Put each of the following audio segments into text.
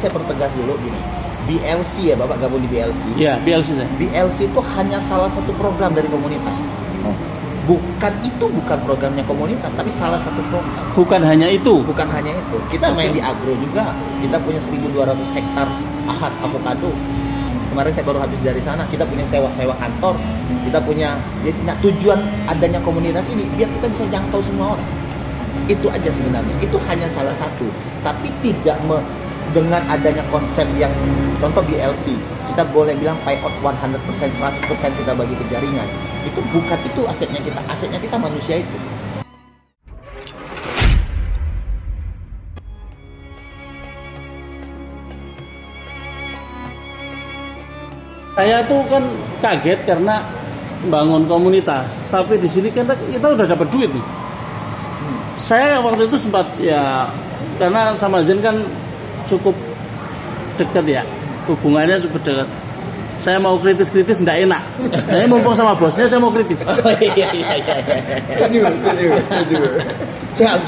saya pertegas dulu gini. BLC ya, Bapak gabung di BLC. Ya, BLC saya. BLC itu hanya salah satu program dari komunitas. Bukan programnya komunitas, tapi salah satu program. Bukan hanya itu. Bukan hanya itu. Kita main di agro juga. Kita punya 1.200 hektar ahas avocado. Kemarin saya baru habis dari sana. Kita punya sewa kantor. Kita punya. Nah, tujuan adanya komunitas ini biar kita bisa jangkau semua orang. Itu aja sebenarnya. Itu hanya salah satu. Tapi tidak dengan adanya konsep yang contoh BLC, kita boleh bilang pay out 100%, 100% kita bagi ke jaringan. Itu bukan itu asetnya kita manusia itu. Saya tuh kan kaget karena bangun komunitas, tapi di sini kan kita udah dapat duit nih. Saya waktu itu sempat ya, karena sama Zen kan cukup dekat ya, hubungannya cukup dekat. Saya mau kritis nggak enak. Saya mumpung sama bosnya, saya mau kritis. Oh, iya. Siap.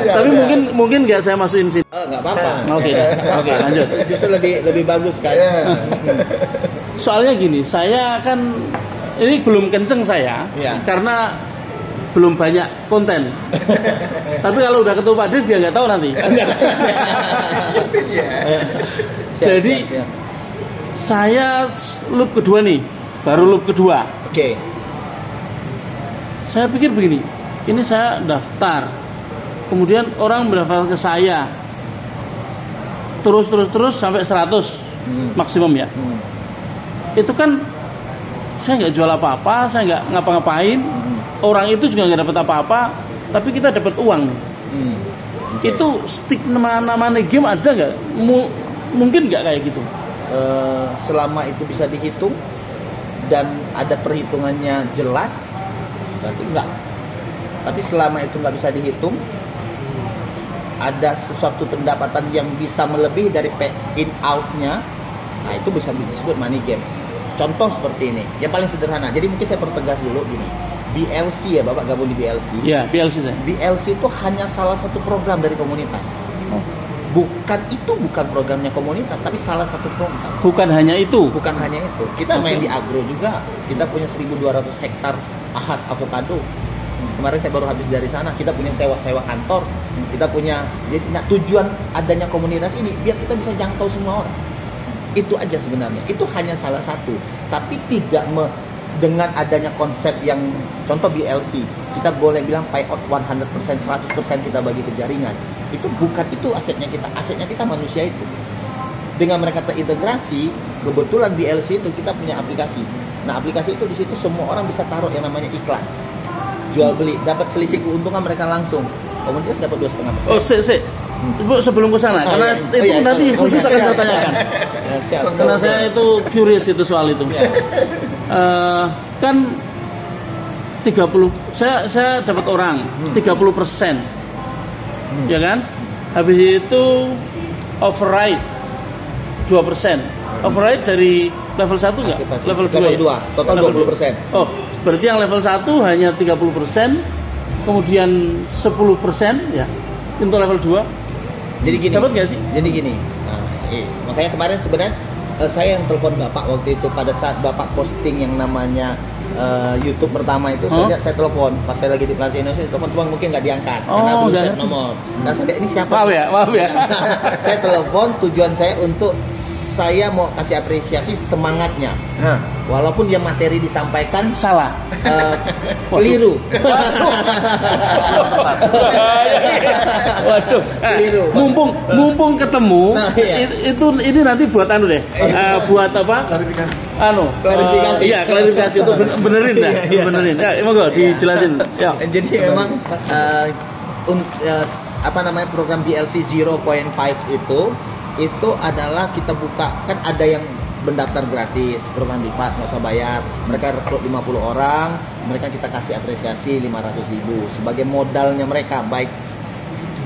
Tapi mungkin nggak saya masukin sini. Oh, nggak apa-apa. Oke, lanjut. Justru lebih bagus kan. Soalnya gini, saya kan ini belum kenceng saya, ya. Karena belum banyak konten. Tapi kalau udah ketemu Pak Dev ya nggak tahu nanti. Jadi saya loop kedua nih, baru loop kedua. Oke. Saya pikir begini, ini saya daftar, kemudian orang mendaftar ke saya, terus sampai 100 maksimum ya. Itu kan saya nggak jual apa-apa, saya nggak ngapa-ngapain, orang itu juga nggak dapat apa-apa, tapi kita dapat uang nih. Okay. Itu stigma namanya game ada nggak? Mungkin nggak kayak gitu? Selama itu bisa dihitung dan ada perhitungannya jelas, berarti enggak. Tapi selama itu nggak bisa dihitung, ada sesuatu pendapatan yang bisa melebihi dari pay in out-nya, nah itu bisa disebut money game. Contoh seperti ini, yang paling sederhana. Jadi mungkin saya pertegas dulu gini. BLC ya, Bapak gabung di BLC. Ya, BLC saya. BLC itu hanya salah satu program dari komunitas. Bukan programnya komunitas, tapi salah satu program. Bukan hanya itu. Kita main di agro juga. Kita punya 1.200 hektar ahas avocado. Kemarin saya baru habis dari sana. Kita punya sewa kantor. Kita punya. Nah, tujuan adanya komunitas ini biar kita bisa jangkau semua orang. Itu aja sebenarnya. Itu hanya salah satu. Tapi tidak dengan adanya konsep yang contoh BLC, kita boleh bilang pay out 100%, 100% kita bagi ke jaringan. Itu bukan itu asetnya kita manusia itu. Dengan mereka terintegrasi, kebetulan BLC itu kita punya aplikasi. Nah, aplikasi itu di situ semua orang bisa taruh yang namanya iklan. Jual beli, dapat selisih keuntungan mereka langsung. Komunitas dapat 2,5%. Oh, sebelum ke sana, karena itu nanti khusus akan saya tanyakan. Karena saya itu curious itu soal itu. Kan 30, saya dapat orang 30%, ya kan? Habis itu override 2%. Override dari level 1 nggak? Level 2. Total 20%. Oh, berarti yang level 1 hanya 30%, kemudian 10% ya untuk level 2. Jadi gini. Dapat nggak sih? Jadi gini. Nah, makanya kemarin sebenarnya saya yang telepon Bapak waktu itu pada saat Bapak posting yang namanya YouTube pertama itu, saya telepon pas saya lagi di Plaza Indonesia, telepon cuma mungkin nggak diangkat karena belum set nomor. Nah, saya ini siapa? Maaf ya. Saya telepon, tujuan saya untuk saya mau kasih apresiasi semangatnya. Walaupun dia materi disampaikan salah, keliru. Waduh. Keliru. Mumpung ketemu, ini nanti buat deh. Buat apa? Klarifikasi. Iya, klarifikasi itu benerin dah. Benerin. Ya, monggo dijelasin. Ya. Jadi memang program BLC 0.5 itu adalah kita buka, kan ada yang mendaftar gratis program BIPAS nggak usah bayar, mereka rekrut 50 orang, mereka kita kasih apresiasi 500.000 sebagai modalnya mereka, baik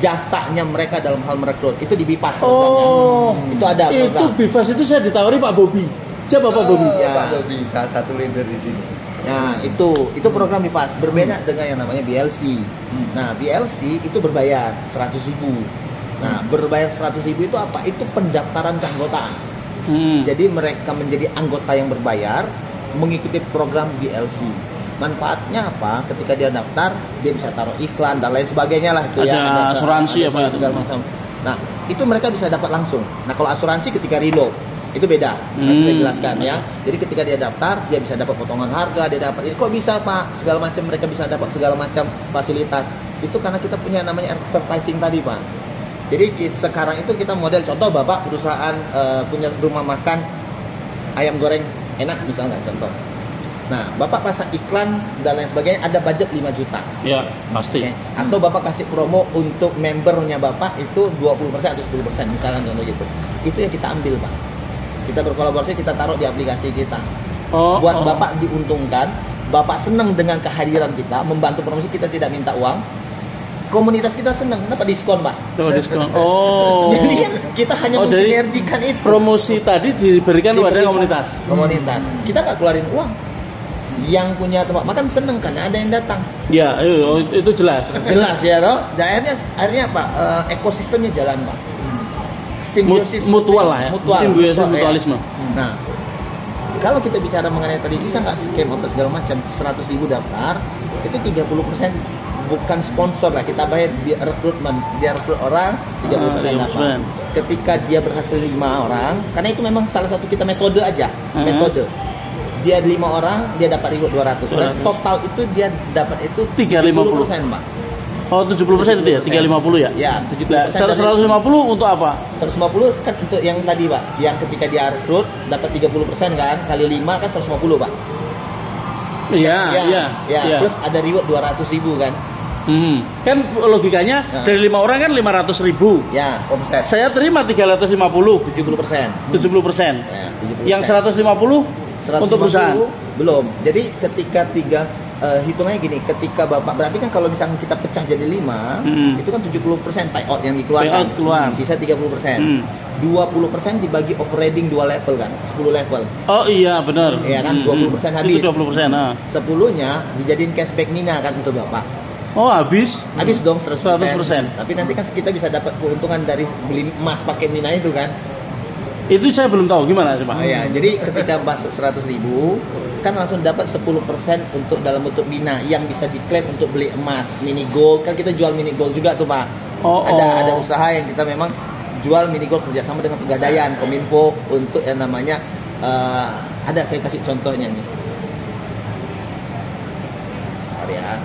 jasanya mereka dalam hal merekrut. Itu di BIPAS programnya. Itu ada program. Itu BIPAS itu saya ditawari Pak Bobi. Siapa Pak Bobi? Ya. Pak Bobi, salah satu leader di sini. Nah, itu program BIPAS, berbeda dengan yang namanya BLC. Nah, BLC itu berbayar 100.000. Nah, berbayar 100.000 itu apa? Itu pendaftaran keanggotaan. Jadi mereka menjadi anggota yang berbayar, mengikuti program BLC. Manfaatnya apa? Ketika dia daftar, dia bisa taruh iklan dan lain sebagainya lah itu ya. Ada asuransi apa segala macam. Nah, itu mereka bisa dapat langsung. Nah, kalau asuransi ketika reload itu beda. Nanti saya jelaskan ya. Jadi ketika dia daftar, dia bisa dapat potongan harga, dia dapat ini kok bisa Pak? Segala macam mereka bisa dapat segala macam fasilitas. Itu karena kita punya namanya advertising tadi, Pak. Jadi sekarang itu kita model contoh Bapak perusahaan punya rumah makan ayam goreng enak misalnya contoh. Nah, Bapak pasang iklan dan lain sebagainya ada budget 5 juta. Ya, pasti. Okay. Atau Bapak kasih promo untuk membernya Bapak itu 20% atau 10% misalnya contoh gitu. Itu yang kita ambil, Pak. Kita berkolaborasi, kita taruh di aplikasi kita. Buat Bapak diuntungkan, Bapak senang dengan kehadiran kita, membantu promosi, kita tidak minta uang. Komunitas kita senang, kenapa diskon, Pak? Diskon. Jadi kita hanya mensinergikan itu. Promosi tadi diberikan kepada komunitas. Komunitas. Kita nggak keluarin uang. Yang punya tempat makan seneng kan ada yang datang. Ya, itu jelas. Jelas ya, toh. Dan akhirnya apa? Ekosistemnya jalan, Pak. Simbiosis mutual lah ya. Simbiosis mutualisme. Nah, kalau kita bicara mengenai tadi bisa nggak scam apa segala macam, 100.000 daftar, itu 30% bukan sponsor lah, kita bayar biar rekrutmen, biar rekrut orang 30% dapat. Ketika dia berhasil 5 orang, karena itu memang salah satu kita metode aja, metode. Dia 5 orang, dia dapat reward 200. Dan total itu dia dapat itu 350%, Pak. Oh, 70% itu ya? 350 ya? Ya, 70%. 150 untuk apa? 150 kan untuk yang tadi, Pak. Yang ketika dia rekrut dapat 30% kan, kali 5 kan 150, Pak. Iya. Plus ada reward 200.000 kan. Kan logikanya dari 5 orang kan 500.000. Ya, omset. Saya terima 350. 70%. 70%. Ya, 70%. Yang 150 untuk perusahaan belum. Jadi ketika hitungannya gini, ketika Bapak berarti kan kalau misalnya kita pecah jadi 5, itu kan 70% payout yang dikeluarkan. Sisa 30%. 20% dibagi overriding 2 level kan, 10 level. Oh iya, benar. Iya kan, 20% habis. Itu 20%. 10-nya dijadiin cashback Nina kan untuk Bapak. Oh, habis dong 100%. 100%. Tapi nanti kan kita bisa dapat keuntungan dari beli emas pakai Nina itu kan. Itu saya belum tahu gimana coba. Ya, jadi ketika masuk 100.000 kan langsung dapat 10% untuk dalam bentuk Mina yang bisa diklaim untuk beli emas, mini gold. Kan kita jual mini gold juga tuh, Pak. Ada usaha yang kita memang jual mini gold kerjasama dengan Pegadaian, Kominfo untuk yang namanya ada saya kasih contohnya nih. Bentar ya.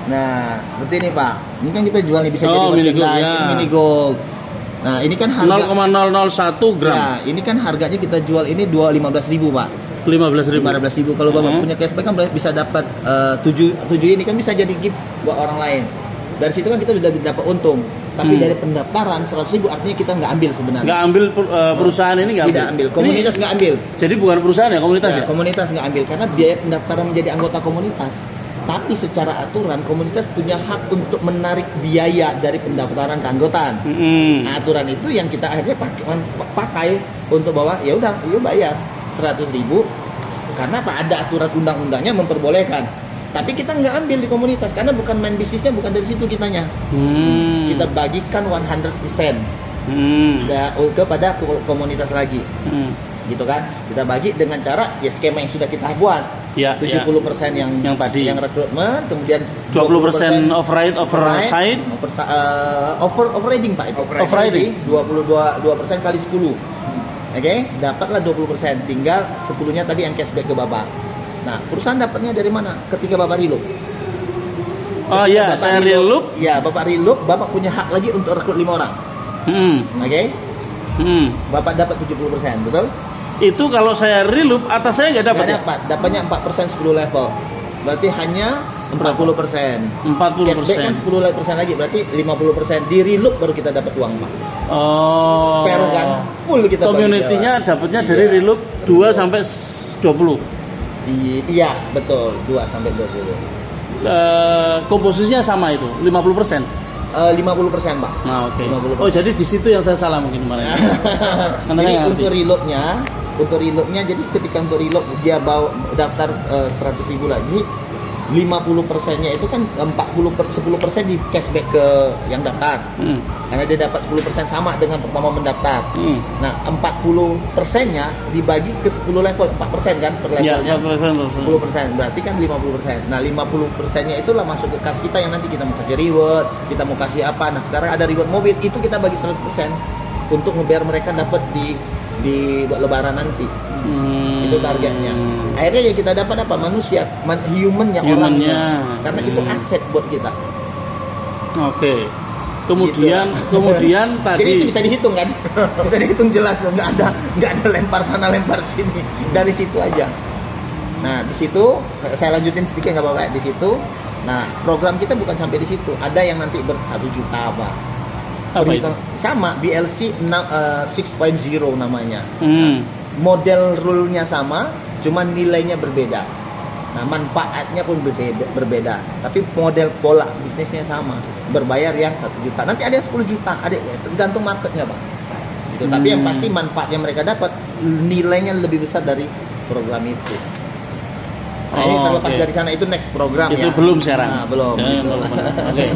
Nah, seperti ini Pak. Ini kan kita jual nih bisa jadi mini gold. Nah, ini kan harga 0,001 gram. Nah, ini kan harganya kita jual ini 15.000 Pak. 15.000. Kalau Bapak punya cashback kan bisa dapat 7 ini kan bisa jadi gift buat orang lain. Dari situ kan kita sudah dapat untung. Tapi dari pendaftaran 100.000 artinya kita nggak ambil sebenarnya. Nggak ambil perusahaan ini nggak ambil. Tidak ambil. Komunitas nggak ambil. Jadi bukan perusahaan ya, komunitas ya? Komunitas nggak ambil karena biaya pendaftaran menjadi anggota komunitas. Tapi secara aturan komunitas punya hak untuk menarik biaya dari pendaftaran keanggotaan. Nah, aturan itu yang kita akhirnya pakai untuk bahwa ya udah, yuk bayar 100.000 karena apa? Ada aturan undang-undangnya memperbolehkan. Tapi kita nggak ambil di komunitas karena bukan main bisnisnya, bukan dari situ kitanya. Kita bagikan 100% kepada komunitas lagi. Gitu kan, kita bagi dengan cara ya skema yang sudah kita buat. 70% yang tadi yang rekrutmen, kemudian 20% override, overriding Pak itu. Overriding 22% kali 10. Oke, dapatlah 20%. Tinggal 10-nya tadi yang cashback ke Bapak. Nah, perusahaan dapatnya dari mana? Ketika Bapak reload. Oh iya, saya reload. Ya, Bapak reload, Bapak punya hak lagi untuk rekrut 5 orang. Oke? Bapak dapat 70%, betul? Itu kalau saya reloop atas saya nggak dapat. Nggak dapat, dapatnya 4% 10 level. Berarti hanya 40%. 40%. Cashback kan 10% lagi, berarti 50%. Di reloop baru kita dapat uang, Pak. Oh. Fair kan? Full kita. Community-nya dapatnya dari reloop 2 sampai 20. Iya, betul. 2 sampai 20. Komposisinya sama itu, 50%. 50% Pak. Nah, oke. 50%. Oh, jadi di situ yang saya salah mungkin kemarin. Jadi untuk reloadnya untuk reloadnya, jadi ketika untuk reload dia bawa daftar 100.000 lagi, 50%-nya itu kan 10% di cashback ke yang daftar. Karena dia dapat 10% sama dengan pertama mendaftar. Nah, 40%-nya dibagi ke 10 level, 4% kan per Ya, levelnya. 4%. 10%, berarti kan 50%. Nah, 50%-nya itulah masuk ke kas kita yang nanti kita mau kasih reward, kita mau kasih apa. Nah, sekarang ada reward mobil, itu kita bagi 100% untuk biar mereka dapat di buat lebaran nanti. Itu targetnya. Akhirnya ya kita dapat apa? Manusia, humannya, orangnya. Karena itu aset buat kita. Oke. Kemudian tadi Jadi itu bisa dihitung kan? Bisa dihitung jelas, nggak ada lempar sana lempar sini. Dari situ aja. Nah, di situ saya lanjutin sedikit nggak apa-apa. Di situ, nah program kita bukan sampai di situ. Ada yang nanti 1 juta apa? apa itu? Sama BLC 6.0 namanya. Nah, model rule-nya sama, cuman nilainya berbeda. Nah, manfaatnya pun berbeda. Tapi model pola bisnisnya sama. Berbayar yang 1 juta. Nanti ada yang 10 juta, ada tergantung marketnya, Pak. Itu. Tapi yang pasti manfaatnya mereka dapat, nilainya lebih besar dari program itu. Nah, ini terlepas dari sana, itu next program itu ya. belum sekarang. Nah, belum. Oke.